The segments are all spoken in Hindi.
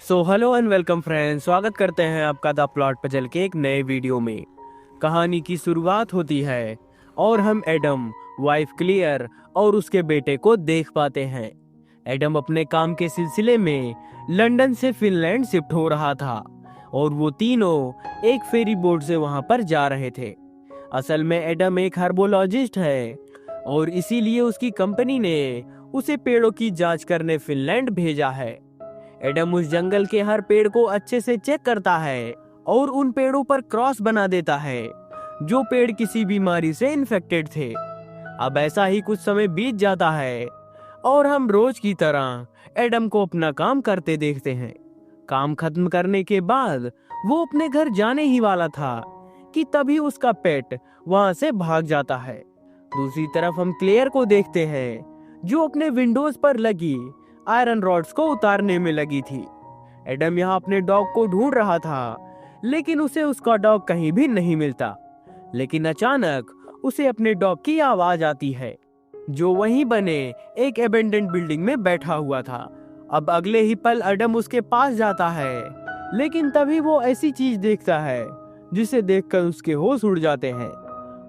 So hello and welcome friends, स्वागत करते हैं आपका द प्लॉट पजल के एक नए वीडियो में। कहानी की शुरुआत होती है और हम एडम, वाइफ क्लियर और उसके बेटे को देख पाते हैं। एडम अपने काम के सिलसिले में लंदन से फिनलैंड शिफ्ट हो रहा था और वो तीनों एक फेरी बोट से वहां पर जा रहे थे। असल में एडम एक हर्बोलॉजिस्ट है और इसीलिए उसकी कंपनी ने उसे पेड़ों की जांच करने फिनलैंड भेजा है। एडम उस जंगल के हर पेड़ को अच्छे से चेक करता है और उन पेड़ों पर क्रॉस बना देता है जो पेड़ किसी बीमारी से इन्फेक्टेड थे। अब ऐसा ही कुछ समय बीत जाता है और हम रोज की तरह एडम को अपना काम करते देखते हैं। काम खत्म करने के बाद वो अपने घर जाने ही वाला था कि तभी उसका पेट वहां से भाग जाता है। दूसरी तरफ हम क्लेयर को देखते हैं जो अपने विंडोज पर लगी आयरन रॉड्स को उतारने में लगी थी। एडम यहाँ अपने डॉग को ढूंढ रहा था लेकिन उसे उसका डॉग कहीं भी नहीं मिलता। लेकिन अचानक उसे अपने डॉग की आवाज आती है जो वहीं बने एक एबेंडेंट बिल्डिंग में बैठा हुआ था। अब अगले ही पल एडम उसके पास जाता है लेकिन तभी वो ऐसी चीज देखता है जिसे देखकर उसके होश उड़ जाते हैं,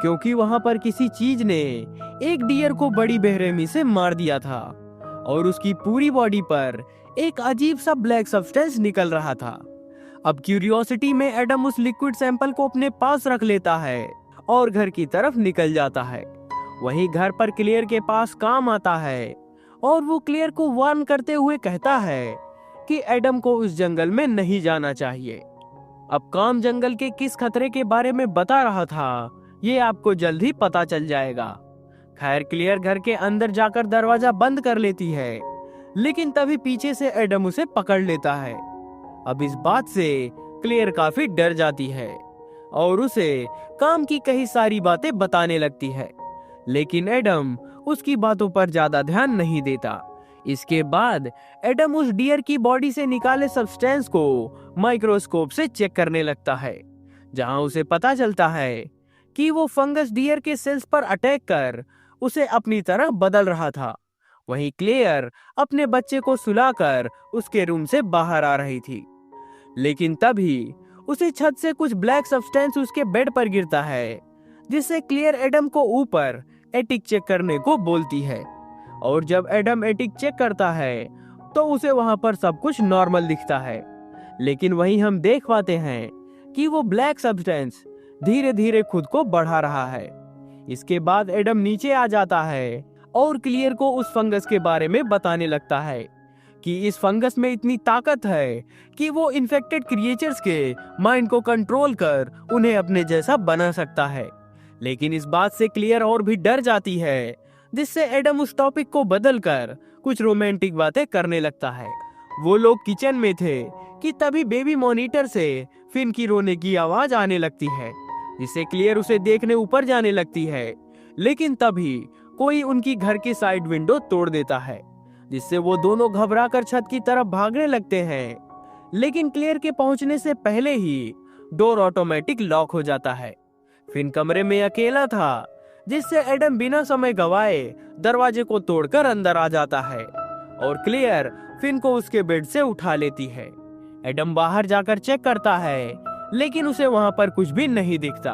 क्योंकि वहां पर किसी चीज ने एक डियर को बड़ी बेरहमी से मार दिया था और उसकी पूरी बॉडी पर एक अजीब सा ब्लैक सब्सटेंस निकल रहा था। अब क्यूरियोसिटी में एडम उस लिक्विड सैंपल को अपने पास रख लेता है और घर की तरफ निकल जाता है। वहीं घर पर क्लियर के पास काम आता है और वो क्लियर को वार्न करते हुए कहता है कि एडम को उस जंगल में नहीं जाना चाहिए। अब काम जंगल के किस खतरे के बारे में बता रहा था ये आपको जल्द ही पता चल जाएगा। खैर, क्लियर घर के अंदर जाकर दरवाजा बंद कर लेती है लेकिन तभी पीछे से एडम उसे पकड़ लेता है। अब इस बात से क्लियर काफी डर जाती है और उसे काम की कई सारी बातें बताने लगती है, लेकिन एडम उसकी बातों पर ज्यादा ध्यान नहीं देता। इसके बाद एडम उस डियर की बॉडी से निकाले सब्सटेंस को माइक्रोस्कोप से चेक करने लगता है, जहां उसे पता चलता है कि वो फंगस डियर के सेल्स पर अटैक कर उसे अपनी तरह बदल रहा था। वहीं क्लेयर अपने बच्चे को सुलाकर उसके रूम से बाहर आ रही थी, लेकिन तभी उसे छत से कुछ ब्लैक सब्सटेंस उसके बेड पर गिरता है, जिससे क्लियर एडम को ऊपर एटिक चेक करने को बोलती है। और जब एडम एटिक चेक करता है तो उसे वहां पर सब कुछ नॉर्मल दिखता है, लेकिन वहीं हम देख पाते हैं कि वो ब्लैक सब्सटेंस धीरे धीरे खुद को बढ़ा रहा है। इसके बाद एडम नीचे आ जाता है और क्लियर को उस फंगस के बारे में बताने लगता है कि इस फंगस में इतनी ताकत है कि वो इन्फेक्टेड क्रिएचर्स के माइंड को कंट्रोल कर उन्हें अपने जैसा बना सकता है। लेकिन इस बात से क्लियर और भी डर जाती है, जिससे एडम उस टॉपिक को बदलकर कुछ रोमांटिक बातें करने लगता है। वो लोग किचन में थे कि तभी बेबी मॉनिटर से फिन की रोने की आवाज आने लगती है, जिससे क्लियर उसे देखने ऊपर जाने लगती है। लेकिन तभी कोई उनकी घर की साइड विंडो तोड़ देता है, जिससे वो दोनों घबराकर छत की तरफ भागने लगते हैं। लेकिन क्लियर के पहुंचने से पहले ही डोर ऑटोमेटिक लॉक हो जाता है। फिन कमरे में अकेला था, जिससे एडम बिना समय गवाए दरवाजे को तोड़कर अंदर आ जाता है और क्लियर फिन को उसके बेड से उठा लेती है। एडम बाहर जाकर चेक करता है लेकिन उसे वहां पर कुछ भी नहीं दिखता।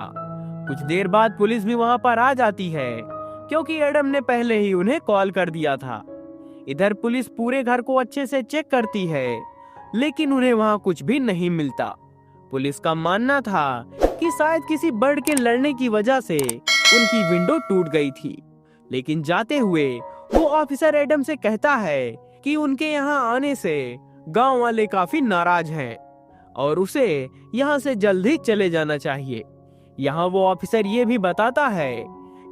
कुछ देर बाद पुलिस भी वहां पर आ जाती है, क्योंकि एडम ने पहले ही उन्हें कॉल कर दिया था। इधर पुलिस पूरे घर को अच्छे से चेक करती है लेकिन उन्हें वहां कुछ भी नहीं मिलता। पुलिस का मानना था कि शायद किसी बर्ड के लड़ने की वजह से उनकी विंडो टूट गई थी। लेकिन जाते हुए वो ऑफिसर एडम से कहता है कि उनके यहाँ आने से गांव वाले काफी नाराज हैं और उसे यहाँ से जल्द ही चले जाना चाहिए। यहाँ वो ऑफिसर ये भी बताता है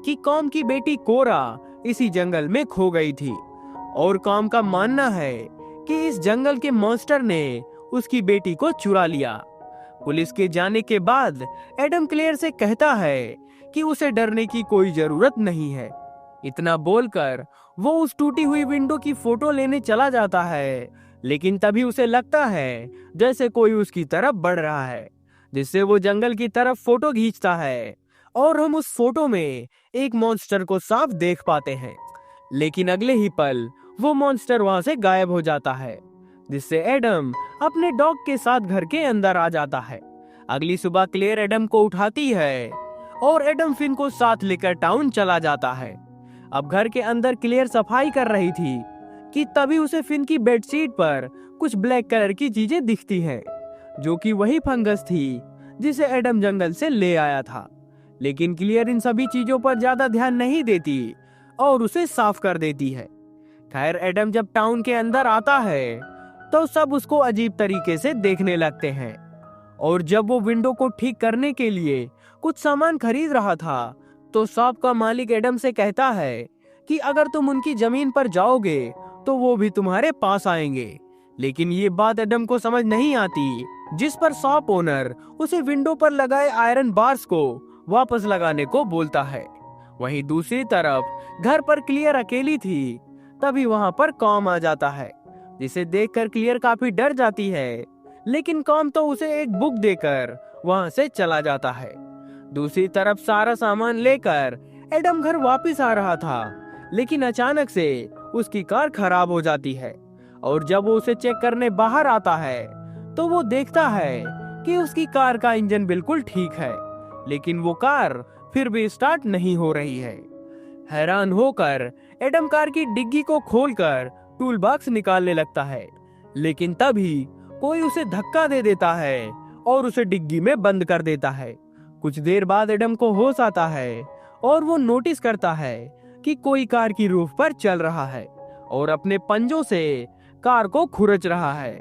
कि कॉम की बेटी कोरा इसी जंगल में खो गई थी और कॉम का मानना है कि इस जंगल के मॉन्स्टर ने उसकी बेटी को चुरा लिया। पुलिस के जाने के बाद एडम क्लेयर से कहता है कि उसे डरने की कोई जरूरत नहीं है। इतना बोलकर वो उस टूटी हुई विंडो की फोटो लेने चला जाता है, लेकिन तभी उसे लगता है जैसे कोई उसकी तरफ बढ़ रहा है, जिससे वो जंगल की तरफ फोटो खींचता है और हम उस फोटो में एक मॉन्स्टर को साफ देख पाते हैं। लेकिन अगले ही पल वो मॉन्स्टर वहां से गायब हो जाता है, जिससे एडम अपने डॉग के साथ घर के अंदर आ जाता है। अगली सुबह क्लेयर एडम को उठाती है और एडम फिन को साथ लेकर टाउन चला जाता है। अब घर के अंदर क्लेयर सफाई कर रही थी कि तभी उसे फिन की बेडशीट पर कुछ ब्लैक कलर की चीजें दिखती हैं, जो कि वही फंगस थी जिसे एडम जंगल से ले आया था। लेकिन क्लियर इन सभी चीजों पर ज्यादा ध्यान नहीं देती और उसे साफ कर देती है। खैर, एडम जब टाउन के अंदर आता है तो सब उसको अजीब तरीके से देखने लगते हैं, और जब वो विंडो को ठीक करने के लिए कुछ सामान खरीद रहा था तो शॉप का मालिक एडम से कहता है कि अगर तुम उनकी जमीन पर जाओगे तो वो भी तुम्हारे पास आएंगे। लेकिन ये बात एडम को समझ नहीं आती, जिस पर शॉप ओनर उसे विंडो पर लगाए आयरन बार्स को वापस लगाने को बोलता है। वहीं दूसरी तरफ घर पर क्लियर अकेली थी, तभी वहां पर कॉम आ जाता है, जिसे देखकर क्लियर काफी डर जाती है। लेकिन कॉम तो उसे एक बुक देकर वहां से चला जाता है। दूसरी तरफ सारा सामान लेकर एडम घर वापस आ रहा था, लेकिन अचानक से उसकी कार खराब हो जाती है, और जब वो उसे चेक करने बाहर आता है तो वो देखता है कि उसकी कार का इंजन बिल्कुल ठीक है, लेकिन वो कार फिर भी स्टार्ट नहीं हो रही है। हैरान होकर एडम कार की डिग्गी को खोलकर टूल बॉक्स निकालने लगता है, लेकिन तभी कोई उसे धक्का दे देता है और उसे डिग्गी में बंद कर देता है। कुछ देर बाद एडम को होश आता है और वो नोटिस करता है कि कोई कार की रूफ पर चल रहा है और अपने पंजों से कार को खुरच रहा है।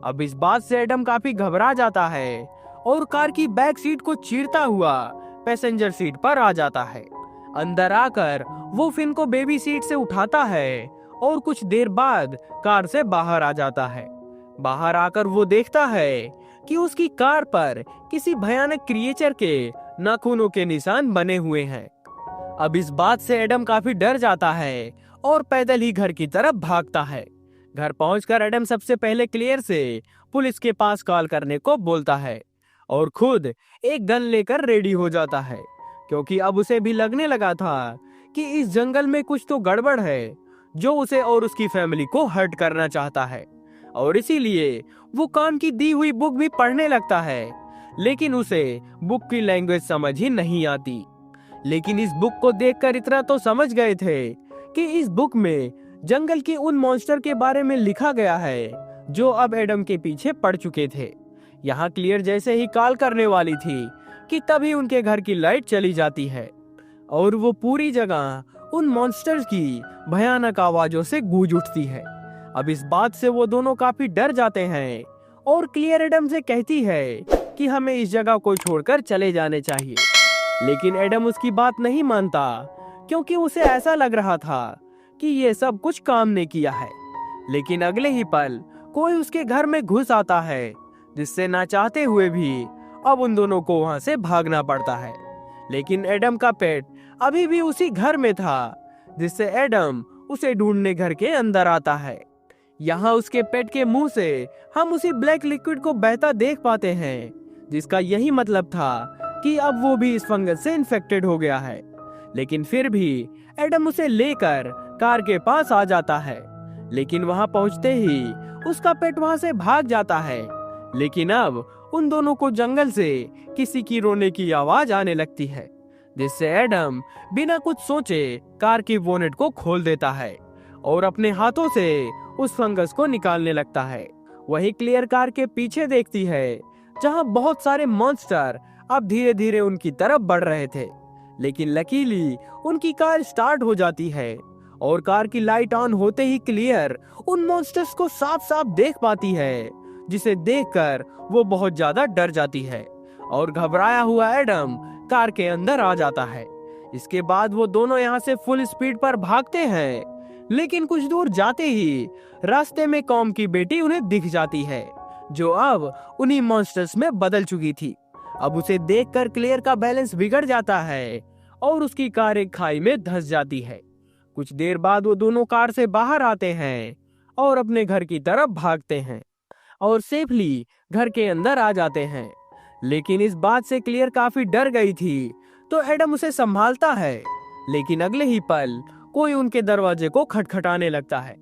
अब इस बात से एडम काफी घबरा जाता है और कार की बैक सीट को चीरता हुआ पैसेंजर सीट पर आ जाता है। अंदर आकर वो फिन को बेबी सीट से उठाता है और कुछ देर बाद कार से बाहर आ जाता है। बाहर आकर वो देखता है कि उसकी कार पर किसी भयानक क्रिएचर के नाखूनों के निशान बने हुए हैं। अब इस बात से एडम काफी डर जाता है और पैदल ही घर की तरफ भागता है। घर पहुंचकर एडम सबसे पहले क्लियर से पुलिस के पास कॉल करने को बोलता है और खुद एक गन लेकर रेडी हो जाता है, क्योंकि अब उसे भी लगने लगा था कि इस जंगल में कुछ तो गड़बड़ है जो उसे और उसकी फैमिली को हर्ट करना चाहता है। और इसीलिए वो काम की दी हुई बुक भी पढ़ने लगता है, लेकिन उसे बुक की लैंग्वेज समझ ही नहीं आती। लेकिन इस बुक को देखकर इतना तो समझ गए थे कि इस बुक में जंगल के उन मॉन्स्टर के बारे में लिखा गया है जो अब एडम के पीछे पड़ चुके थे। यहाँ क्लियर जैसे ही कॉल करने वाली थी कि तभी उनके घर की लाइट चली जाती है और वो पूरी जगह उन मॉन्स्टर्स की भयानक आवाजों से गूंज उठती है। अब इस बात से वो दोनों काफी डर जाते हैं और क्लियर एडम से कहती है कि हमें इस जगह को छोड़कर चले जाने चाहिए। लेकिन एडम उसकी बात नहीं मानता, क्योंकि उसे ऐसा लग रहा था कि ये सब कुछ काम ने किया है। लेकिन अगले ही पल कोई उसके घर में घुस आता है, जिससे ना चाहते हुए भी अब उन दोनों को वहां से भागना पड़ता है। लेकिन एडम का पेट अभी भी उसी घर में था, जिससे एडम उसे ढूंढने घर के अंदर आता है। यहाँ उसके पेट के मुंह से हम उसी ब्लैक लिक्विड को बहता देख पाते हैं, जिसका यही मतलब था कि अब वो भी इस फंगस से इन्फेक्टेड हो गया है। लेकिन फिर भी एडम उसे लेकर कार के पास आ जाता है, लेकिन वहां पहुंचते ही उसका पेट वहां से भाग जाता है। लेकिन अब उन दोनों को जंगल से किसी की रोने की आवाज आने लगती है, जिससे एडम बिना कुछ सोचे कार की बोनेट को खोल देता है और अपने हाथों से उस फंगस को निकालने लगता है। वही क्लियर कार के पीछे देखती है, जहां बहुत सारे मॉन्स्टर अब धीरे धीरे उनकी तरफ बढ़ रहे थे। लेकिन लकीली उनकी कार स्टार्ट हो जाती है और कार की लाइट ऑन होते ही क्लियर उन मॉन्स्टर्स को साफ साफ देख पाती है, जिसे देखकर वो बहुत ज्यादा डर जाती है और घबराया हुआ एडम कार के अंदर आ जाता है। इसके बाद वो दोनों यहाँ से फुल स्पीड पर भागते हैं, लेकिन कुछ दूर जाते ही रास्ते में कॉम की बेटी उन्हें दिख जाती है, जो अब उन्हीं मॉन्स्टर्स में बदल चुकी थी। अब उसे देखकर क्लियर का बैलेंस बिगड़ जाता है और उसकी कार एक खाई में धंस जाती है। कुछ देर बाद वो दोनों कार से बाहर आते हैं और अपने घर की तरफ भागते हैं और सेफली घर के अंदर आ जाते हैं। लेकिन इस बात से क्लियर काफी डर गई थी, तो एडम उसे संभालता है। लेकिन अगले ही पल कोई उनके दरवाजे को खटखटाने लगता है,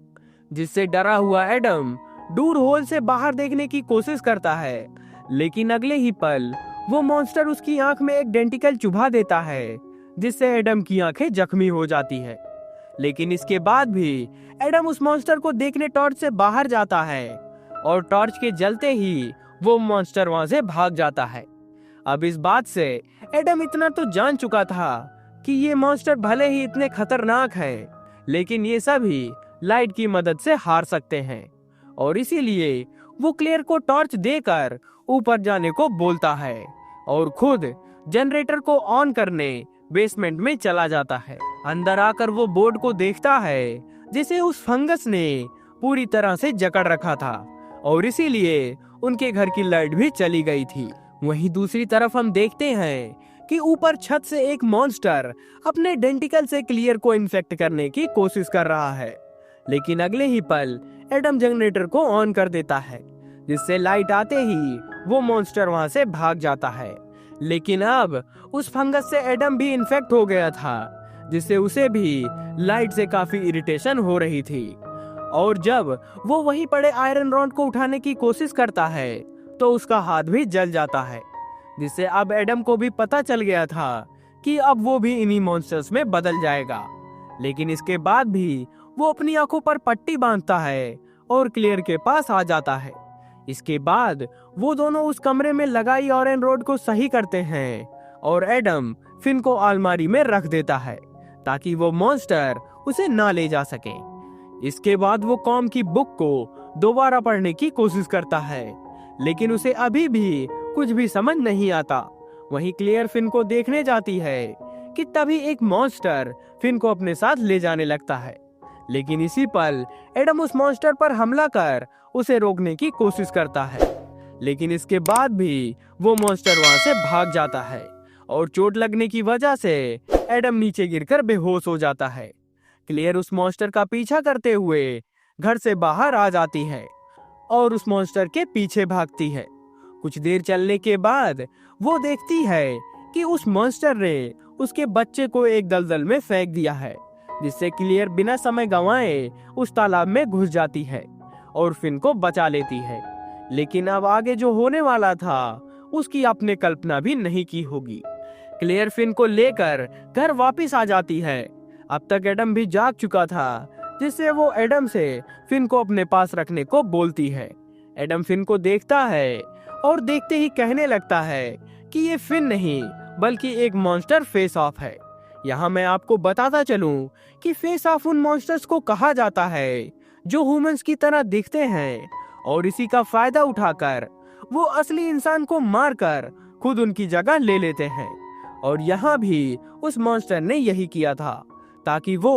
जिससे डरा हुआ एडम दूर होल से बाहर देखने की कोशिश करता है, लेकिन अगले ही पल वो मॉन्स्टर उसकी आंख में एक डेंटिकल चुभा देता है, जिससे एडम की आंखें जख्मी हो जाती है। लेकिन इसके बाद भी एडम उस मॉन्स्टर को देखने टॉर्च से बाहर जाता है और टॉर्च के जलते ही वो मॉन्स्टर वहां से भाग जाता है। अब इस बात से एडम इतना तो जान चुका था कि ये मॉन्स्टर भले ही इतने खतरनाक है, लेकिन ये सभी लाइट की मदद से हार सकते हैं, और इसीलिए वो क्लेयर को टॉर्च देकर ऊपर जाने को बोलता है और खुद जनरेटर को ऑन करने बेसमेंट में चला जाता है। अंदर आकर वो बोर्ड को देखता है जिसे उस फंगस ने पूरी तरह से जकड़ रखा था, और इसीलिए उनके घर की लाइट भी चली गई थी। वहीं दूसरी तरफ हम देखते हैं कि ऊपर छत से एक मॉन्स्टर अपने डेंटिकल से क्लियर को इन्फेक्ट करने की कोशिश कर रहा है, लेकिन अगले ही पल एडम जनरेटर को ऑन कर देता है, जिससे लाइट आते ही वो मॉन्स्टर वहां से भाग जाता है। लेकिन अब उस फंगस से एडम भी इन्फेक्ट हो गया था, जिससे उसे भी लाइट से काफी इरिटेशन हो रही थी। और जब वो वहीं पड़े आयरन रॉड को उठाने की कोशिश करता है तो उसका हाथ भी जल जाता है, जिससे अब एडम को भी पता चल गया था कि अब वो भी इन्हीं मॉन्स्टर्स में बदल जाएगा। लेकिन इसके बाद भी वो अपनी आंखों पर पट्टी बांधता है और क्लियर के पास आ जाता है। इसके बाद वो दोनों उस कमरे में लगाई आयरन रॉड को सही करते हैं और एडम फिन को अलमारी में रख देता है ताकि वो मॉन्स्टर उसे ना ले जा सके। इसके बाद वो कॉम की बुक को दोबारा पढ़ने की कोशिश करता है, लेकिन उसे अभी भी कुछ भी समझ नहीं आता। वहीं क्लियर फिन को देखने जाती है कि तभी एक मॉन्स्टर फिन को अपने साथ ले जाने लगता है, लेकिन इसी पल एडम उस मॉन्स्टर पर हमला कर उसे रोकने की कोशिश करता है। लेकिन इसके बाद भी वो मॉन्स्टर वहां से भाग जाता है और चोट लगने की वजह से एडम नीचे गिरकर बेहोश हो जाता है। क्लियर उस मॉन्स्टर का पीछा करते हुए घर से बाहर आ जाती है और उस मॉन्स्टर के पीछे भागती है। कुछ देर चलने के बाद वो देखती है कि उस मॉन्स्टर ने उसके बच्चे को एक दलदल में फेंक दिया है, जिससे क्लियर बिना समय गंवाए उस तालाब में घुस जाती है और फिन को बचा लेती है। लेकिन अब आगे जो होने वाला था उसकी आपने कल्पना भी नहीं की होगी। क्लियर फिन को लेकर घर वापस आ जाती है। अब तक एडम भी जाग चुका था, जिससे वो एडम से फिन को अपने पास रखने को बोलती है। एडम फिन को देखता है और देखते ही कहने लगता है कि ये फिन नहीं बल्कि एक मॉन्स्टर फेस ऑफ है। यहाँ मैं आपको बताता चलूं कि फेस ऑफ उन मॉन्स्टर्स को कहा जाता है जो ह्यूमंस की तरह दिखते हैं, और इसी का फायदा उठाकर वो असली इंसान को मारकर खुद उनकी जगह ले लेते हैं। और यहाँ भी उस मॉन्स्टर ने यही किया था ताकि वो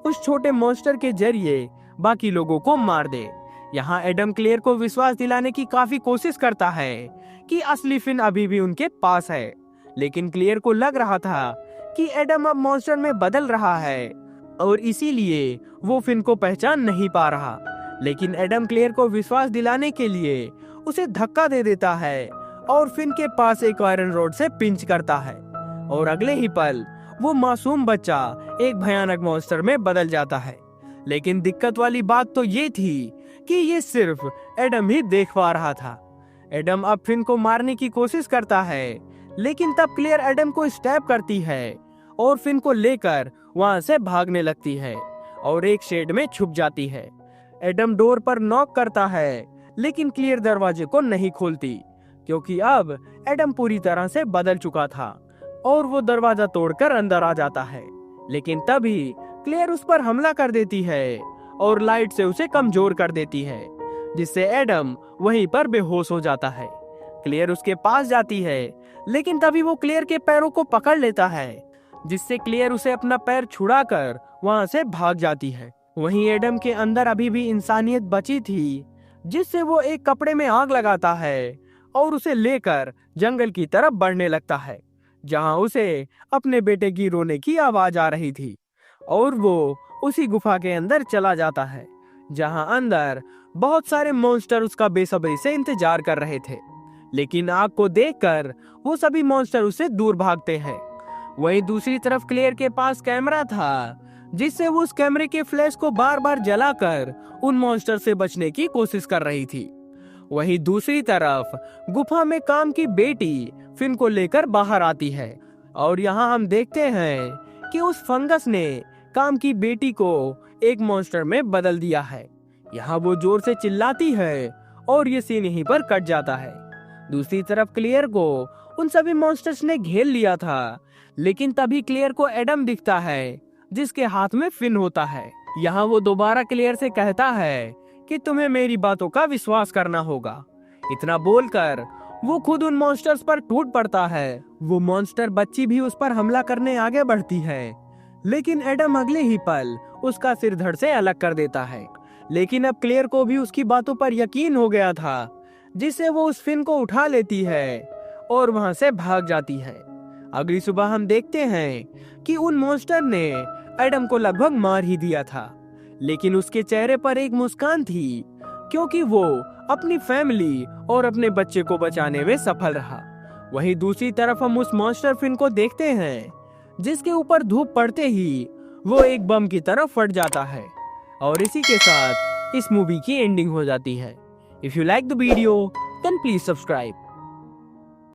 उस छोटे मॉन्स्टर के जरिए बाकी लोगों को मार दे। यहाँ एडम क्लियर को विश्वास दिलाने की काफी कोशिश करता है कि असली फिन अभी भी उनके पास है, लेकिन क्लियर को लग रहा था कि एडम अब मॉन्स्टर में बदल रहा है और इसीलिए वो फिन को पहचान नहीं पा रहा। लेकिन एडम क्लियर को विश्वास दिलाने के लिए उसे धक्का दे देता है और फिन के पास एक आयरन रॉड से पिंच करता है, और अगले ही पल वो मासूम बच्चा एक भयानक मॉन्स्टर में बदल जाता है। लेकिन दिक्कत वाली बात तो ये थी कि ये सिर्फ एडम ही देख पा रहा था। एडम अब फिन को मारने की कोशिश करता है, लेकिन तब क्लियर एडम को स्टैब करती है और फिन को लेकर वहां से भागने लगती है और एक शेड में छुप जाती है। एडम डोर पर नॉक करता है, लेकिन क्लियर दरवाजे को नहीं खोलती, क्योंकि अब एडम पूरी तरह से बदल चुका था और वो दरवाजा तोड़कर अंदर आ जाता है। लेकिन तभी क्लियर उस पर हमला कर देती है और लाइट से उसे कमजोर कर देती है, जिससे एडम वहीं पर बेहोश हो जाता है। क्लियर उसके पास जाती है, लेकिन तभी वो क्लियर के पैरों को पकड़ लेता है, जिससे क्लियर उसे अपना पैर छुड़ाकर वहां से भाग जाती है। वहीं एडम के अंदर अभी भी इंसानियत बची थी, जिससे वो एक कपड़े में आग लगाता है और उसे लेकर जंगल की तरफ बढ़ने लगता है, जहां उसे अपने बेटे की रोने की आवाज आ रही थी, और वो उसी गुफा के अंदर चला जाता है, जहां अंदर बहुत सारे मॉन्स्टर उसका बेसब्री से इंतजार कर रहे थे। लेकिन आग को देखकर वो सभी मॉन्स्टर उससे दूर भागते हैं। वहीं दूसरी तरफ क्लियर के पास कैमरा था, जिससे वो उस कैमरे के फ्लैश को बार बार जलाकर उन मॉन्स्टर से बचने की कोशिश कर रही थी। वहीं दूसरी तरफ गुफा में काम की बेटी फिन को लेकर बाहर आती है और यहाँ हम देखते हैं कि उस फंगस ने काम की बेटी को एक मॉन्स्टर में बदल दिया है। यहाँ वो जोर से चिल्लाती है और ये सीन यहीं पर कट जाता है। दूसरी तरफ क्लियर को उन सभी मॉन्स्टर्स ने घेर लिया था, लेकिन तभी क्लियर को एडम दिखता है जिसके हाथ में फिन होता है। यहाँ वो दोबारा क्लियर से कहता है कि तुम्हें मेरी बातों का विश्वास करना होगा। इतना बोलकर वो खुद उन मॉन्स्टर्स पर टूट पड़ता है। वो मॉन्स्टर बच्ची भी उस पर हमला करने आगे बढ़ती है, लेकिन एडम अगले ही पल उसका सिर धड़ से अलग कर देता है। लेकिन अब क्लियर को भी उसकी बातों पर यकीन हो गया था, जिससे वो उस फिन को उठा लेती है और वहां से भाग जाती है। अगली सुबह हम देखते हैं कि उन मॉन्स्टर ने एडम को लगभग मार ही दिया था, लेकिन उसके चेहरे पर एक मुस्कान थी क्योंकि वो अपनी फैमिली और अपने बच्चे को बचाने में सफल रहा। वहीं दूसरी तरफ हम उस मॉन्स्टर फिन को देखते हैं जिसके ऊपर धूप पड़ते ही वो एक बम की तरह फट जाता है और इसी के साथ इस मूवी की एंडिंग हो जाती है। If you like the video then please subscribe.